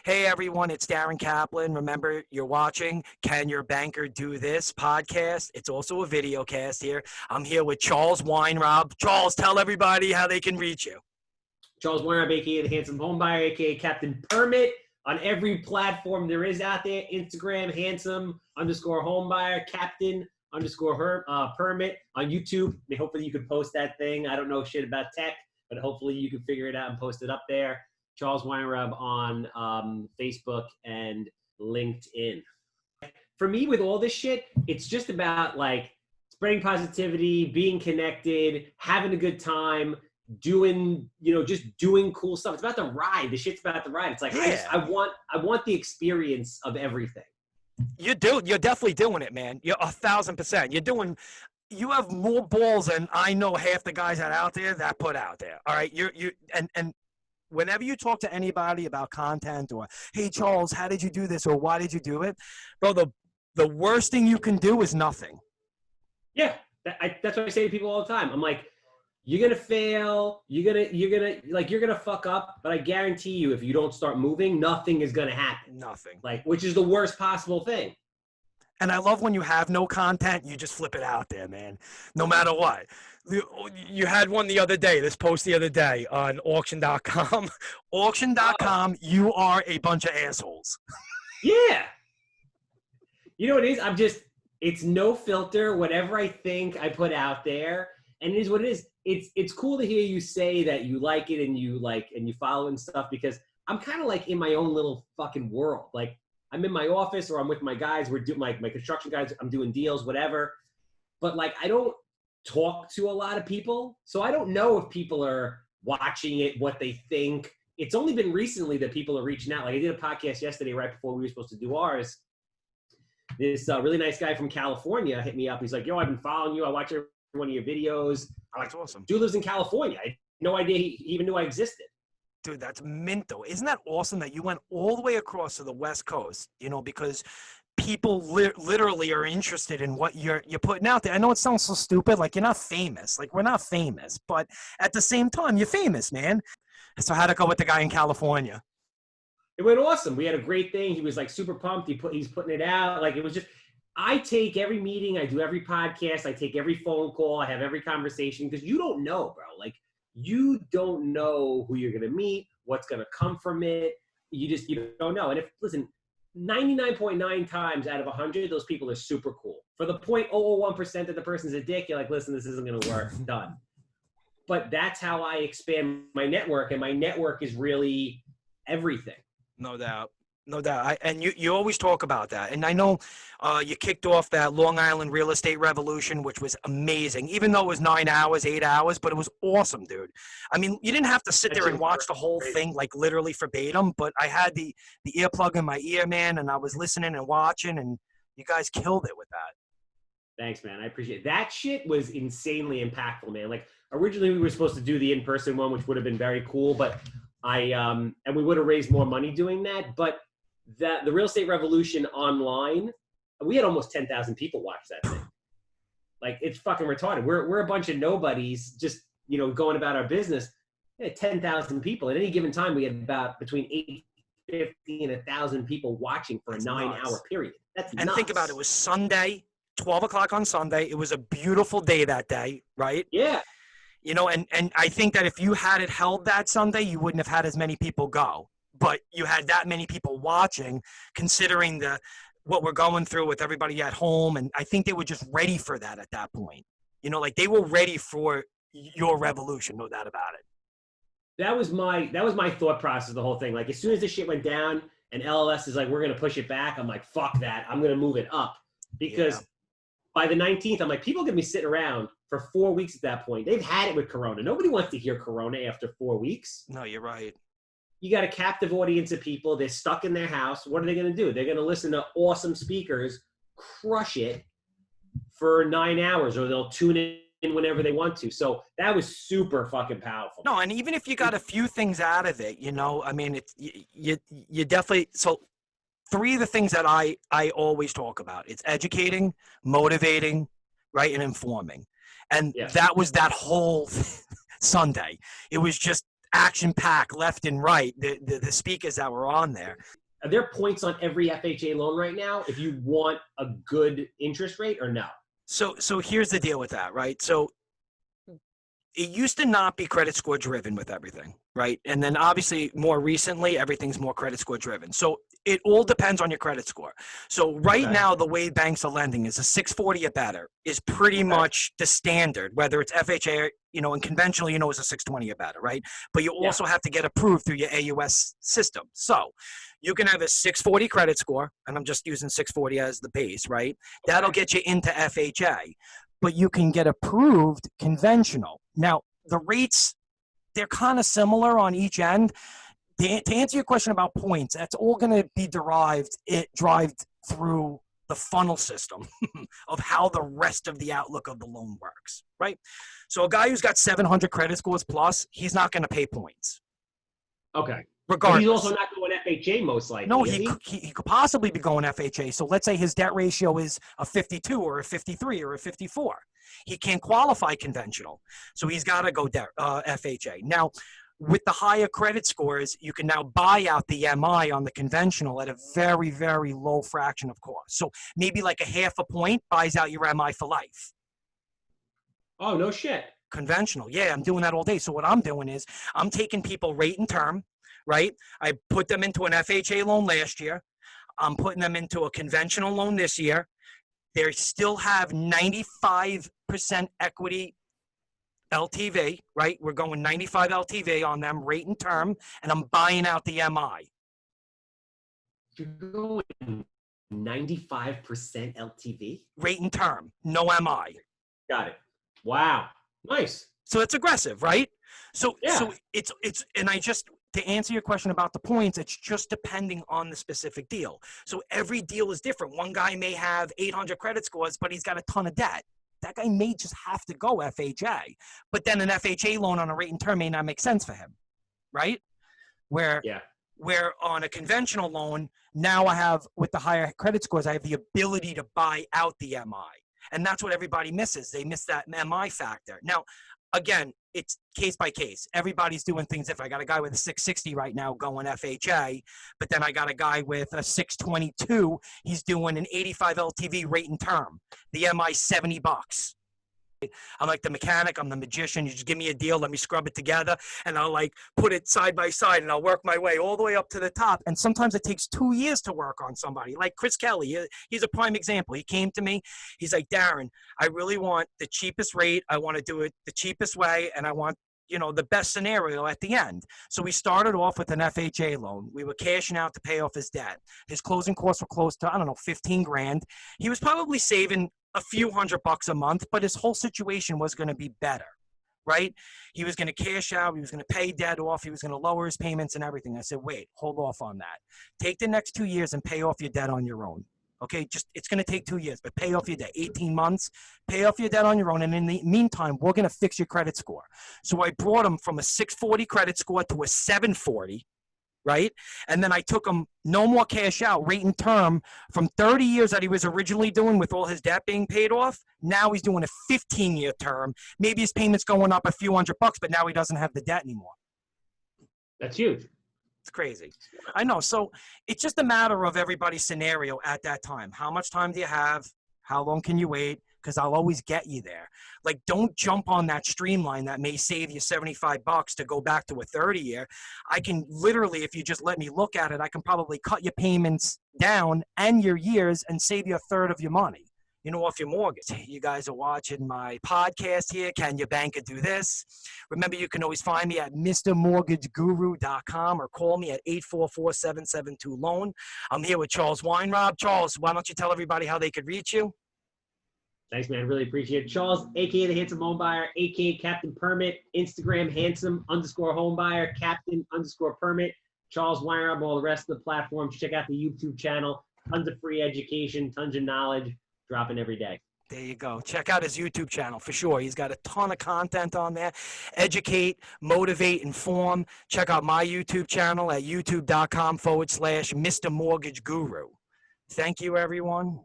Hey everyone, it's Darren Kaplan. Remember, you're watching Can Your Banker Do This podcast. It's also a video cast here. I'm here with Charles Weinraub. Charles, tell everybody how they can reach you. Charles Weinraub, aka the Handsome Homebuyer, aka Captain Permit, on every platform there is out there. Instagram, handsome_homebuyer, Captain_Permit on YouTube. I mean, hopefully you can post that thing. I don't know shit about tech, but hopefully you can figure it out and post it up there. Charles Weinraub on Facebook and LinkedIn. For me, with all this shit, it's just about like spreading positivity, being connected, having a good time, doing cool stuff. It's about the ride. The shit's about the ride. It's like, Yeah. I want the experience of everything. You're definitely doing it, man. You're 1,000%. You have more balls than I know half the guys that are out there that put out there. All right. And whenever you talk to anybody about content or, hey, Charles, how did you do this? Or why did you do it? Bro, the worst thing you can do is nothing. Yeah. That's what I say to people all the time. I'm like, you're going to fail. You're going to fuck up. But I guarantee you, if you don't start moving, nothing is going to happen. Nothing. Which is the worst possible thing. And I love when you have no content, you just flip it out there, man, no matter what. You had one the other day, this post the other day on auction.com. Auction.com, You are a bunch of assholes. Yeah. You know what it is? It's no filter. Whatever I think, I put out there. And it is what it is. It's cool to hear you say that you like it and you follow and stuff, because I'm kind of like in my own little fucking world. Like, I'm in my office or I'm with my guys. We're doing my construction guys. I'm doing deals, whatever. But like, I don't talk to a lot of people. So I don't know if people are watching it, what they think. It's only been recently that people are reaching out. Like, I did a podcast yesterday right before we were supposed to do ours. This really nice guy from California hit me up. He's like, yo, I've been following you. I watch every one of your videos. That's awesome. Dude lives in California. I had no idea he even knew I existed. Dude, that's mint, though. Isn't that awesome that you went all the way across to the West Coast, because people literally are interested in what you're putting out there. I know it sounds so stupid, like you're not famous. Like, we're not famous, but at the same time, you're famous, man. So how'd it go with the guy in California? It went awesome. We had a great thing. He was like super pumped. He's putting it out. Like, it was just, I take every meeting, I do every podcast, I take every phone call, I have every conversation, because you don't know, bro. Like, you don't know who you're going to meet, what's going to come from it. You don't know. And listen, 99.9 times out of 100, those people are super cool. For the 0.001% that the person's a dick, you're like, listen, this isn't going to work. Done. But that's how I expand my network. And my network is really everything. No doubt. No doubt. And you always talk about that. And I know you kicked off that Long Island real estate revolution, which was amazing, even though it was 9 hours, 8 hours, but it was awesome, dude. I mean, you didn't have to sit there and watch the whole thing, like literally verbatim, but I had the earplug in my ear, man, and I was listening and watching, and you guys killed it with that. Thanks, man. I appreciate it. That shit was insanely impactful, man. Like, originally we were supposed to do the in-person one, which would have been very cool, but and we would have raised more money doing that, but the real estate revolution online, we had almost 10,000 people watch that thing. Like, it's fucking retarded. We're a bunch of nobodies just, going about our business. We had 10,000 people at any given time. We had about between 850 and 1,000 people watching for a 9-hour period. That's nuts. And think about it. It was Sunday, 12 o'clock on Sunday. It was a beautiful day that day, right? Yeah. And I think that if you had it held that Sunday, you wouldn't have had as many people go. But you had that many people watching, considering what we're going through with everybody at home. And I think they were just ready for that at that point. Like, they were ready for your revolution, no doubt about it. That was my thought process, the whole thing. Like, as soon as this shit went down and LLS is like, we're going to push it back, I'm like, fuck that. I'm going to move it up. Because by the 19th, I'm like, people are going to be sitting around for 4 weeks at that point. They've had it with Corona. Nobody wants to hear Corona after 4 weeks. No, you're right. You got a captive audience of people. They're stuck in their house. What are they going to do? They're going to listen to awesome speakers crush it for 9 hours, or they'll tune in whenever they want to. So that was super fucking powerful. No, and even if you got a few things out of it, I mean, it's you definitely. So 3 of the things that I always talk about: it's educating, motivating, right, and informing. And that was that whole Sunday. It was just action pack left and right, the speakers that were on there. Are there points on every FHA loan right now if you want a good interest rate or no? So here's the deal with that, right? So it used to not be credit score driven with everything, right? And then obviously more recently, everything's more credit score driven. So it all depends on your credit score. So right now, the way banks are lending is a 640 or better is pretty much the standard, whether it's FHA, and conventionally, it's a 620 or better, right? But you also have to get approved through your AUS system. So you can have a 640 credit score, and I'm just using 640 as the base, right? That'll get you into FHA. But you can get approved conventional. Now, the rates, they're kind of similar on each end. To answer your question about points, that's all going to be derived through the funnel system of how the rest of the outlook of the loan works, right? So a guy who's got 700 credit scores plus, he's not going to pay points. Okay. Regardless. But he's also not going FHA most likely. No, he could possibly be going FHA. So let's say his debt ratio is a 52 or a 53 or a 54. He can't qualify conventional. So he's got to go FHA. Now, with the higher credit scores, you can now buy out the MI on the conventional at a very, very low fraction of cost. So maybe like a half a point buys out your MI for life. Oh, no shit. Conventional. Yeah, I'm doing that all day. So what I'm doing is I'm taking people rate and term, right? I put them into an FHA loan last year. I'm putting them into a conventional loan this year. They still have 95% equity LTV, right? We're going 95 LTV on them, rate and term, and I'm buying out the MI. You're going 95% LTV? Rate and term, no MI. Got it. Wow. Nice. So it's aggressive, right? So it's and to answer your question about the points, it's just depending on the specific deal. So every deal is different. One guy may have 800 credit scores, but he's got a ton of debt. That guy may just have to go FHA. But then an FHA loan on a rate and term may not make sense for him, right? Where on a conventional loan, now I have, with the higher credit scores, I have the ability to buy out the MI. And that's what everybody misses. They miss that MI factor. Now, again, it's case by case. Everybody's doing things. If I got a guy with a 660 right now going FHA, but then I got a guy with a 622, he's doing an 85 LTV rate and term. The MI $70. I'm like the mechanic, I'm the magician. You just give me a deal, let me scrub it together, and I'll like put it side by side, and I'll work my way all the way up to the top. And sometimes it takes 2 years to work on somebody. Like Chris Kelly, he's a prime example. He came to me, he's like, Darren, I really want the cheapest rate. I want to do it the cheapest way, and I want the best scenario at the end. So we started off with an FHA loan. We were cashing out to pay off his debt. His closing costs were close to, 15 grand. He was probably saving a few $100 a month, but his whole situation was going to be better, right? He was going to cash out. He was going to pay debt off. He was going to lower his payments and everything. I said, wait, hold off on that. Take the next 2 years and pay off your debt on your own. Okay, it's going to take 2 years, but pay off your debt, 18 months, pay off your debt on your own. And in the meantime, we're going to fix your credit score. So I brought him from a 640 credit score to a 740, right? And then I took him no more cash out, rate and term, from 30 years that he was originally doing with all his debt being paid off. Now he's doing a 15-year term. Maybe his payment's going up a few $100, but now he doesn't have the debt anymore. That's huge. It's crazy. I know. So it's just a matter of everybody's scenario at that time. How much time do you have? How long can you wait? Because I'll always get you there. Like, don't jump on that streamline that may save you $75 to go back to a 30-year. I can literally, if you just let me look at it, I can probably cut your payments down and your years and save you a third of your money, off your mortgage. You guys are watching my podcast here. Can your banker do this? Remember, you can always find me at mrmortgageguru.com or call me at 844-772-LOAN. I'm here with Charles Weinraub. Charles, why don't you tell everybody how they could reach you? Thanks, man. Really appreciate it. Charles, a.k.a. the Handsome Homebuyer, a.k.a. Captain Permit, Instagram, handsome_homebuyer, Captain_permit, Charles Weinraub, all the rest of the platforms. Check out the YouTube channel. Tons of free education, tons of knowledge, dropping every day. There you go. Check out his YouTube channel for sure. He's got a ton of content on there. Educate, motivate, inform. Check out my YouTube channel at youtube.com/Mr. Mortgage Guru. Thank you, everyone.